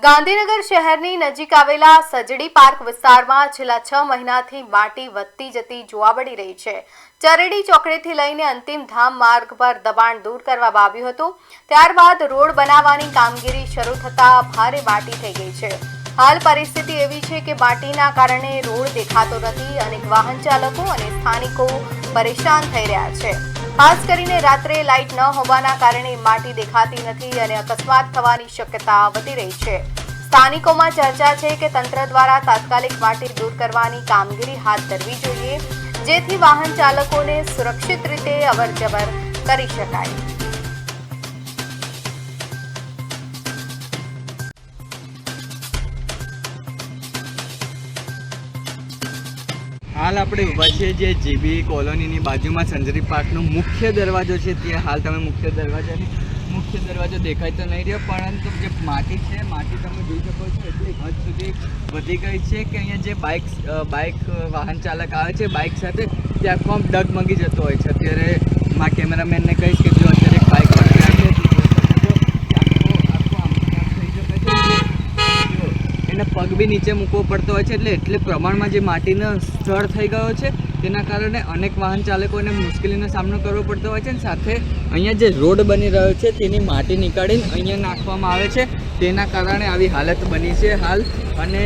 ગાંધીનગર શહેરની નજીક આવેલા સજડી પાર્ક વિસ્તારમાં છેલ્લા 6 મહિનાથી માટી વધતી જતી જોવા મળી રહી છે। ચરેડી ચોકડીથી લઈને અંતિમ ધામ માર્ગ પર દબાણ દૂર કરવામાં આવ્યું હતું। ત્યારબાદ રોડ બનાવવાની કામગીરી શરૂ થતાં ભારે માટી થઈ ગઈ છે। હાલ પરિસ્થિતિ એવી છે કે માટીના કારણે રોડ દેખાતો નથી। અનેક વાહન ચાલકો અને સ્થાનિકો પરેશાન થઈ રહ્યા છે। ખાસ કરીને રાત્રે લાઇટ ન હોવાના કારણે માટી દેખાતી નથી અને અકસ્માત થવાની શક્યતા વધી રહી છે। સ્થાનિકોમાં ચર્ચા છે કે તંત્ર દ્વારા તાત્કાલિક માટી દૂર કરવાની કામગીરી હાથ ધરવી જોઈએ, જેથી વાહન ચાલકોને સુરક્ષિત રીતે અવરજવર કરી શકાય। हाल આપણે ઊભા છે જે જીબી કોલોનીની બાજુમાં સંજરી પાર્કનો મુખ્ય દરવાજો છે। ત્યાં હાલ તમે મુખ્ય દરવાજો દેખાય તો નહીં રહ્યો, પરંતુ જે માટી છે, માટી તમે જોઈ શકો છો એટલી હદ સુધી વધી ગઈ છે કે અહીંયા જે બાઇક વાહન ચાલક આવે છે બાઇક સાથે તે આખો ડગમગી જતો હોય છે। અત્યારે મારા કેમેરામેનને કહીશ કે જો અત્યારે એક બાઇક વાળી આવે છે એને પગ બી નીચે મૂકવો પડતો હોય છે। એટલે પ્રમાણમાં જે માટીનો સ્તર થઈ ગયો છે તેના કારણે અનેક વાહન ચાલકોને મુશ્કેલીનો સામનો કરવો પડતો હોય છે। અને સાથે અહીંયા જે રોડ બની રહ્યો છે તેની માટી નીકાળીને અહીંયા નાખવામાં આવે છે, તેના કારણે આવી હાલત બની છે હાલ। અને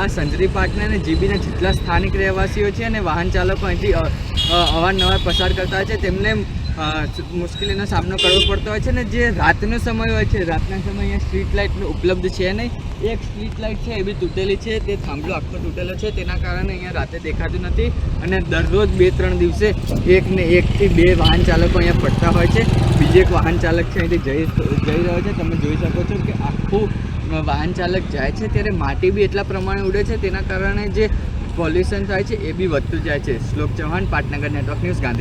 આ સંજરી પાર્કના અને જીબીના જેટલા સ્થાનિક રહેવાસીઓ છે અને વાહન ચાલકો અહીંથી અવારનવાર પસાર કરતા હોય છે તેમને મુશ્કેલીનો સામનો કરવો પડતો હોય છે। ને જે રાતનો સમય હોય છે, રાતના સમય અહીંયા સ્ટ્રીટ લાઇટ ઉપલબ્ધ છે નહીં। એક સ્ટ્રીટ લાઇટ છે એ બી તૂટેલી છે, તે થાંભલો આખો તૂટેલો છે, તેના કારણે અહીંયા રાતે દેખાતું નથી। અને દરરોજ 2-3 દિવસે 1 થી 2 વાહન ચાલકો અહીંયા પડતા હોય છે। બીજો એક વાહન ચાલક છે અહીંથી જઈ રહ્યો છે, તમે જોઈ શકો છો કે આખું વાહન ચાલક જાય છે ત્યારે માટી બી એટલા પ્રમાણે ઉડે છે, તેના કારણે જે પોલ્યુશન થાય છે એ બી વધતું જાય છે। શ્લોક ચૌહાણ, પાટનગર નેટવર્ક ન્યૂઝ, ગાંધીનગર।